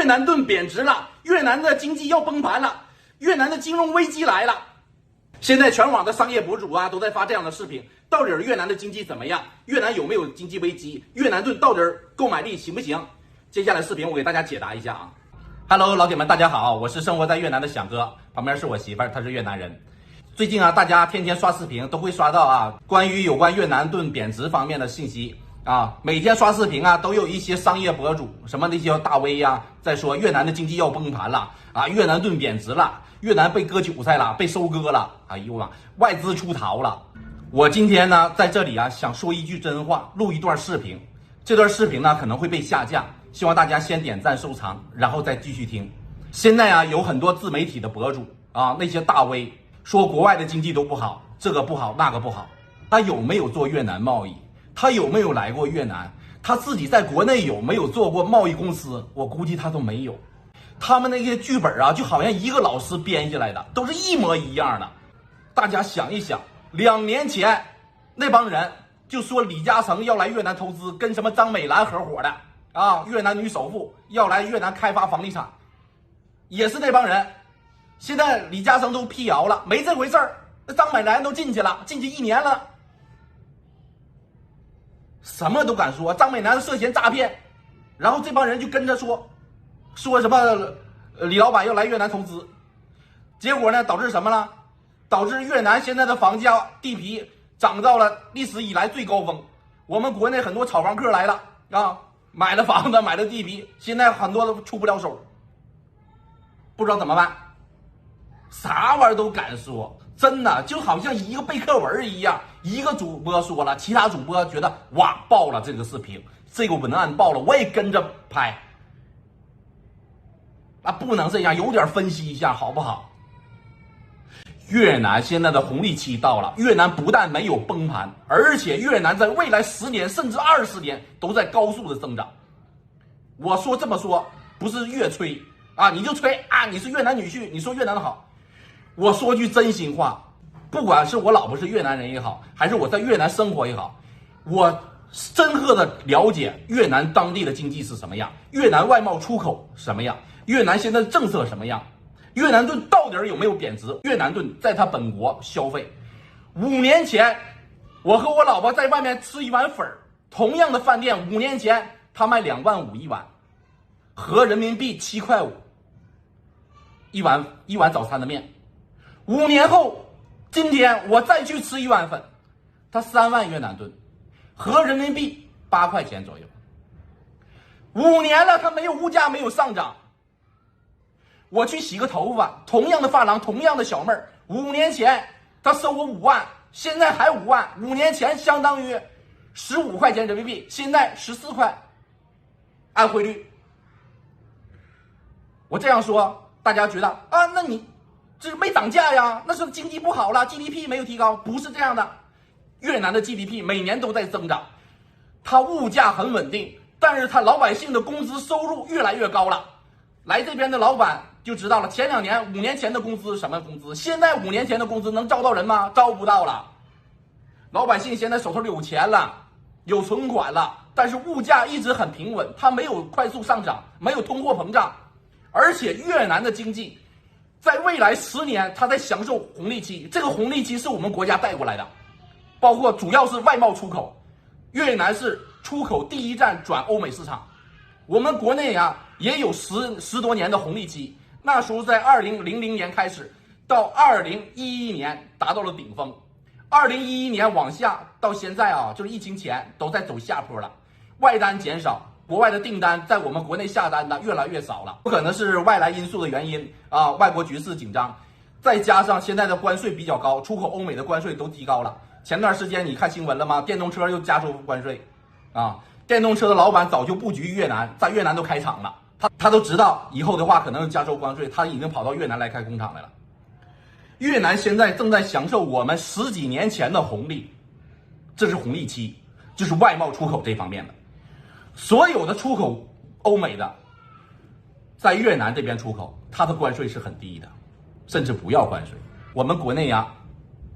南盾贬值了，越南的经济要崩盘了，越南的金融危机来了。现在全网的商业博主啊都在发这样的视频，到底越南的经济怎么样？越南有没有经济危机？越南盾到底购买力行不行？接下来视频我给大家解答一下啊。Hello， 老铁们，大家好，我是生活在越南的响哥，旁边是我媳妇儿，她是越南人。最近啊，大家天天刷视频都会刷到啊，有关越南盾贬值方面的信息啊。每天刷视频啊，都有一些商业博主，什么那些大 V 呀，在说越南的经济要崩盘了啊，越南盾贬值了，越南被割韭菜了，被收割了，哎呦妈，外资出逃了。我今天呢，在这里啊，想说一句真话，录一段视频。这段视频呢可能会被下架，希望大家先点赞收藏，然后再继续听。现在啊，有很多自媒体的博主啊，那些大 V 说国外的经济都不好，这个不好那个不好。他有没有做越南贸易？他有没有来过越南？他自己在国内有没有做过贸易公司？我估计他都没有。他们那些剧本啊，就好像一个老师编下来的，都是一模一样的。大家想一想，2年前那帮人就说李嘉诚要来越南投资，跟什么张美兰合伙的啊，越南女首富要来越南开发房地产，也是那帮人。现在李嘉诚都辟谣了，没这回事儿。那张美兰都进去了，进去1年了，什么都敢说。张美兰涉嫌诈骗，然后这帮人就跟着说什么李老板要来越南投资，结果呢，导致什么了？导致越南现在的房价地皮涨到了历史以来最高峰。我们国内很多炒房客来了啊，买了房子，买了地皮，现在很多都出不了手，不知道怎么办。啥玩意儿都敢说，真的就好像一个背课文一样。一个主播说了，其他主播觉得哇爆了这个视频，这个文案爆了，我也跟着拍。啊，不能这样，有点分析一下好不好？越南现在的红利期到了，越南不但没有崩盘，而且越南在未来10年甚至20年都在高速的增长。我说这么说不是越吹啊，你就吹啊，你是越南女婿，你说越南的好。我说句真心话，不管是我老婆是越南人也好，还是我在越南生活也好，我深刻的了解越南当地的经济是什么样，越南外贸出口什么样，越南现在的政策什么样，越南盾到底有没有贬值？越南盾在他本国消费，5年前我和我老婆在外面吃一碗粉，同样的饭店5年前他卖2万5一碗，合人民币7块5一碗早餐的面。5年后，今天我再去吃一碗粉，它3万越南盾，合人民币8块钱左右。5年了，它没有物价没有上涨。我去洗个头发，同样的发廊，同样的小妹儿，5年前他收我5万，现在还5万。5年前相当于15块钱人民币，现在14块，按汇率。我这样说，大家觉得啊，那你这没涨价呀？那是经济不好了 ，GDP 没有提高，不是这样的。越南的 GDP 每年都在增长，它物价很稳定，但是它老百姓的工资收入越来越高了。来这边的老板就知道了，前2年、5年前的工资什么工资，现在5年前的工资能招到人吗？招不到了。老百姓现在手头有钱了，有存款了，但是物价一直很平稳，它没有快速上涨，没有通货膨胀，而且越南的经济在未来10年，它在享受红利期，这个红利期是我们国家带过来的，包括主要是外贸出口，越南是出口第1站转欧美市场。我们国内啊也有十多年的红利期，那时候在2000年开始，到2011年达到了顶峰，2011年往下到现在啊，就是疫情前都在走下坡了，外单减少。国外的订单在我们国内下单的越来越少了，不可能是外来因素的原因啊，外国局势紧张，再加上现在的关税比较高，出口欧美的关税都提高了。前段时间你看新闻了吗？电动车又加收关税，啊，电动车的老板早就布局越南，在越南都开厂了，他都知道以后的话可能加收关税，他已经跑到越南来开工厂来了。越南现在正在享受我们10几年前的红利，这是红利期，就是外贸出口这方面的。所有的出口欧美的，在越南这边出口，它的关税是很低的，甚至不要关税。我们国内呀，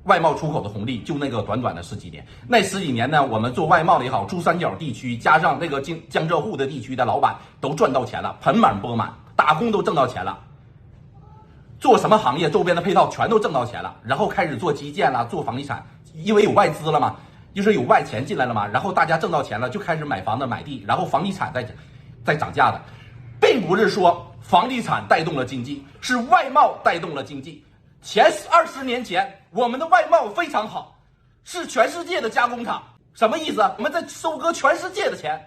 外贸出口的红利就那个短短的10几年，那10几年呢，我们做外贸的也好，珠三角地区加上那个江浙沪的地区的老板都赚到钱了，盆满钵满，打工都挣到钱了，做什么行业周边的配套全都挣到钱了，然后开始做基建了，做房地产，因为有外资了嘛，就是有外钱进来了嘛，然后大家挣到钱了，就开始买房子买地，然后房地产在涨价的，并不是说房地产带动了经济，是外贸带动了经济。前20年前，我们的外贸非常好，是全世界的加工厂。什么意思？我们在收割全世界的钱，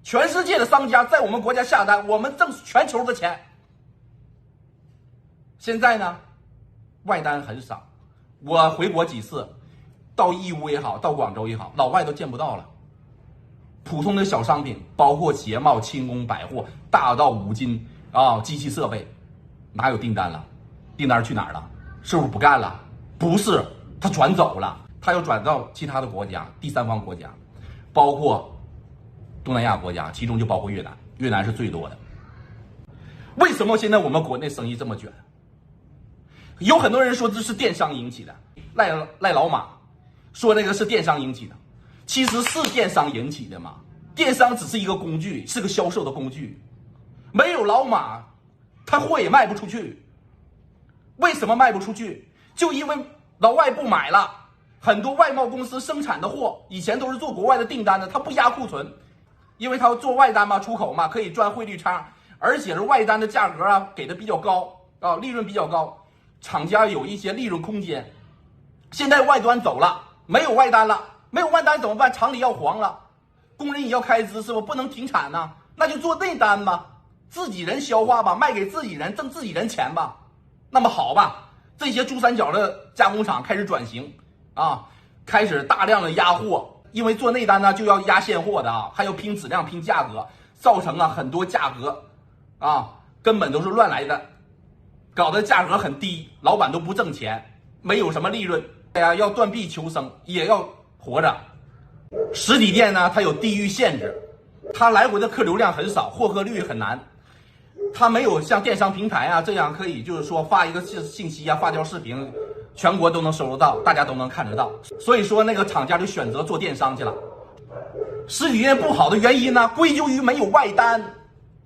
全世界的商家在我们国家下单，我们挣全球的钱。现在呢，外单很少。我回国几次，到义乌也好，到广州也好，老外都见不到了。普通的小商品，包括鞋帽、轻工、百货，大到五金啊，机器设备，哪有订单了？订单去哪儿了？是不是不干了？不是，他转走了，他要转到其他的国家、第三方国家，包括东南亚国家，其中就包括越南，越南是最多的。为什么现在我们国内生意这么卷？有很多人说这是电商引起的，赖老马说那个是电商引起的，其实是电商引起的嘛。电商只是一个工具，是个销售的工具，没有老马，他货也卖不出去。为什么卖不出去？就因为老外不买了，很多外贸公司生产的货以前都是做国外的订单的，他不压库存，因为他要做外单嘛，出口嘛，可以赚汇率差，而且是外单的价格啊给的比较高啊，利润比较高，厂家有一些利润空间。现在外端走了，没有外单了，没有外单怎么办？厂里要黄了，工人也要开支，是不？不能停产呢，那就做内单吧，自己人消化吧，卖给自己人，挣自己人钱吧。那么好吧，这些珠三角的加工厂开始转型啊，开始大量的压货，因为做内单呢就要压现货的啊，还要拼质量、拼价格，造成啊很多价格啊根本都是乱来的，搞得价格很低，老板都不挣钱，没有什么利润，哎呀，要断臂求生，也要活着。实体店呢，它有地域限制，它来回的客流量很少，获客率很难。它没有像电商平台啊这样可以，就是说发一个信息啊，发条视频，全国都能收得到，大家都能看得到。所以说那个厂家就选择做电商去了。实体店不好的原因呢，归咎于没有外单，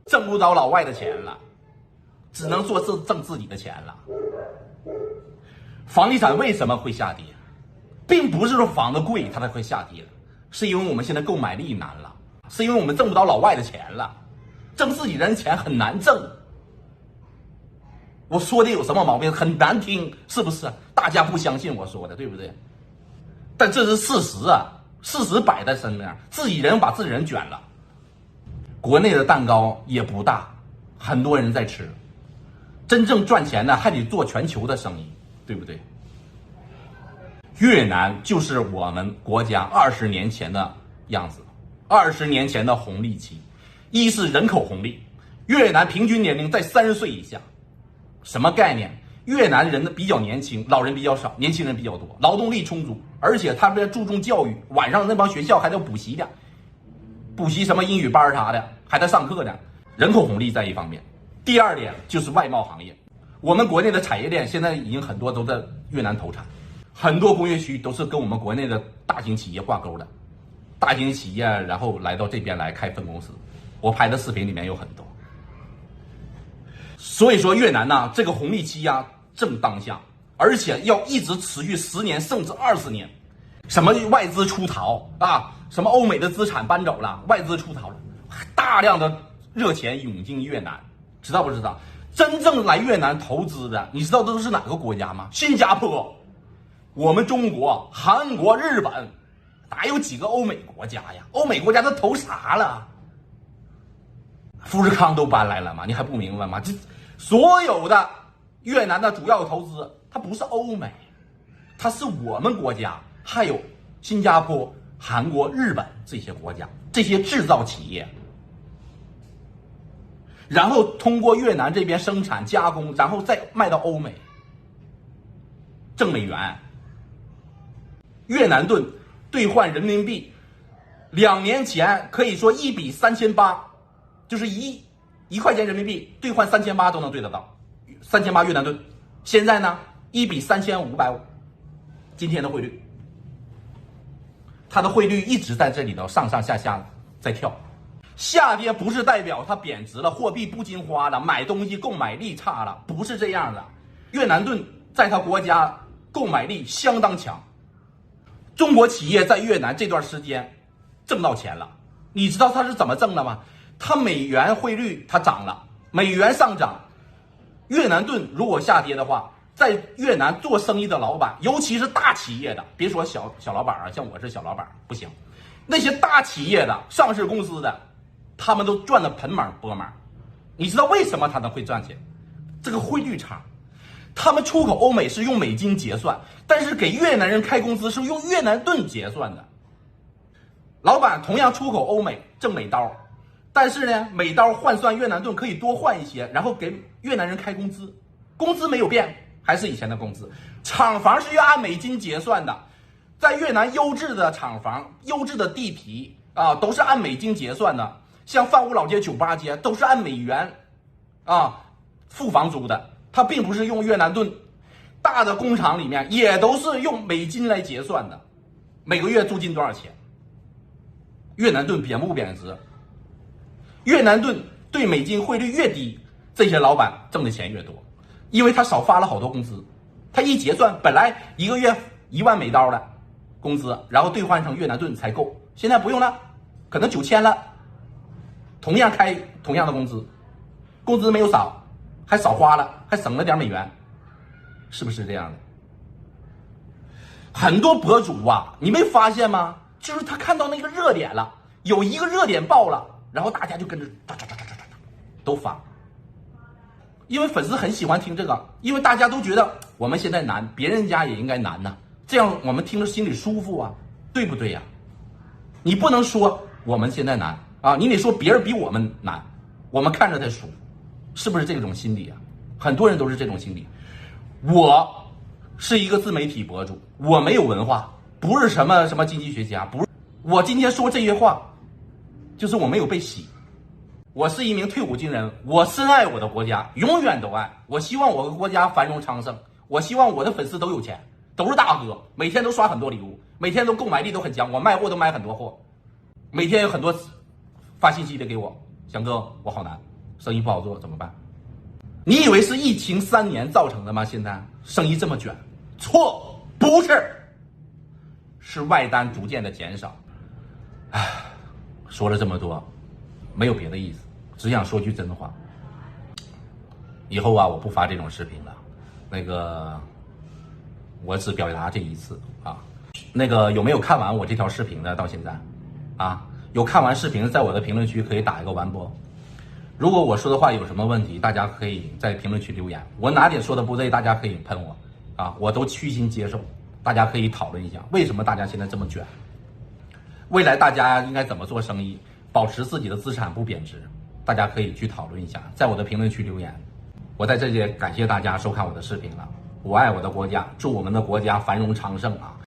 挣不着老外的钱了，只能做挣自己的钱了。房地产为什么会下跌？并不是说房子贵它才会下跌的，是因为我们现在购买力难了，是因为我们挣不着老外的钱了。挣自己人钱很难挣，我说的有什么毛病？很难听，是不是？大家不相信我说的，对不对？但这是事实啊，事实摆在身边，自己人把自己人卷了。国内的蛋糕也不大，很多人在吃，真正赚钱呢还得做全球的生意，对不对？越南就是我们国家20年前的样子，20年前的红利期。一是人口红利，越南平均年龄在30岁以下，什么概念？越南人比较年轻，老人比较少，年轻人比较多，劳动力充足，而且他们注重教育，晚上那帮学校还得补习的，补习什么英语班啥的，还在上课呢。人口红利在一方面，第二点就是外贸行业，我们国内的产业链现在已经很多都在越南投产，很多工业区都是跟我们国内的大型企业挂钩的，大型企业然后来到这边来开分公司。我拍的视频里面有很多，所以说越南呢，这个红利期啊正当下，而且要一直持续10年甚至20年。什么外资出逃啊，什么欧美的资产搬走了，外资出逃了，大量的热钱涌进越南，知道不知道？真正来越南投资的，你知道这都是哪个国家吗？新加坡、我们中国、韩国、日本，哪有几个欧美国家呀？欧美国家都投啥了？富士康都搬来了吗？你还不明白吗？这所有的越南的主要投资，它不是欧美，它是我们国家，还有新加坡、韩国、日本这些国家，这些制造企业，然后通过越南这边生产加工，然后再卖到欧美，挣美元。越南盾兑换人民币，2年前可以说1比3800。就是1块钱人民币兑换3800都能兑得到，3800越南盾。现在呢，1比3550，今天的汇率，它的汇率一直在这里头上上下下在跳。下跌不是代表它贬值了，货币不经花了，买东西购买力差了，不是这样的。越南盾在它国家购买力相当强，中国企业在越南这段时间挣到钱了。你知道它是怎么挣的吗？它美元汇率它涨了，美元上涨，越南盾如果下跌的话，在越南做生意的老板，尤其是大企业的，别说小老板啊，像我是小老板不行，那些大企业的上市公司的，他们都赚得盆满钵满。你知道为什么他们会赚钱？这个汇率差，他们出口欧美是用美金结算，但是给越南人开工资是用越南盾结算的。老板同样出口欧美挣美刀，但是呢，美刀换算越南盾可以多换一些，然后给越南人开工资，工资没有变，还是以前的工资。厂房是要按美金结算的，在越南优质的厂房、优质的地皮啊，都是按美金结算的。像范屋老街、酒吧街都是按美元啊付房租的，它并不是用越南盾。大的工厂里面也都是用美金来结算的，每个月租金多少钱？越南盾贬不贬值？越南盾对美金汇率越低，这些老板挣的钱越多，因为他少发了好多工资。他一结算，本来一个月1万美刀的工资，然后兑换成越南盾才够，现在不用了，可能9000了。同样开同样的工资，工资没有少，还少花了，还省了点美元，是不是这样的？很多博主啊，你没发现吗？就是他看到那个热点了，有一个热点爆了，然后大家就跟着都发，因为粉丝很喜欢听这个，因为大家都觉得我们现在难，别人家也应该难呢，这样我们听着心里舒服啊，对不对呀？你不能说我们现在难啊，你得说别人比我们难，我们看着才舒服，是不是这种心理啊？很多人都是这种心理。我是一个自媒体博主，我没有文化，不是什么经济学家，不是。我今天说这些话，就是我没有被洗。我是一名退伍军人，我深爱我的国家，永远都爱。我希望我的国家繁荣昌盛，我希望我的粉丝都有钱，都是大哥，每天都刷很多礼物，每天都购买力都很强，我卖货都买很多货，每天有很多发信息的给我，翔哥，我好难，生意不好做，怎么办？你以为是疫情3年造成的吗？现在生意这么卷，错，不是，是外单逐渐的减少。唉，说了这么多，没有别的意思，只想说句真话。以后啊，我不发这种视频了。那个，我只表达这一次啊。那个有没有看完我这条视频的？到现在，啊，有看完视频，在我的评论区可以打一个完播。如果我说的话有什么问题，大家可以在评论区留言。我哪点说的不对，大家可以喷我啊，我都虚心接受。大家可以讨论一下，为什么大家现在这么卷？未来大家应该怎么做生意，保持自己的资产不贬值？大家可以去讨论一下，在我的评论区留言。我在这里感谢大家收看我的视频了。我爱我的国家，祝我们的国家繁荣昌盛啊！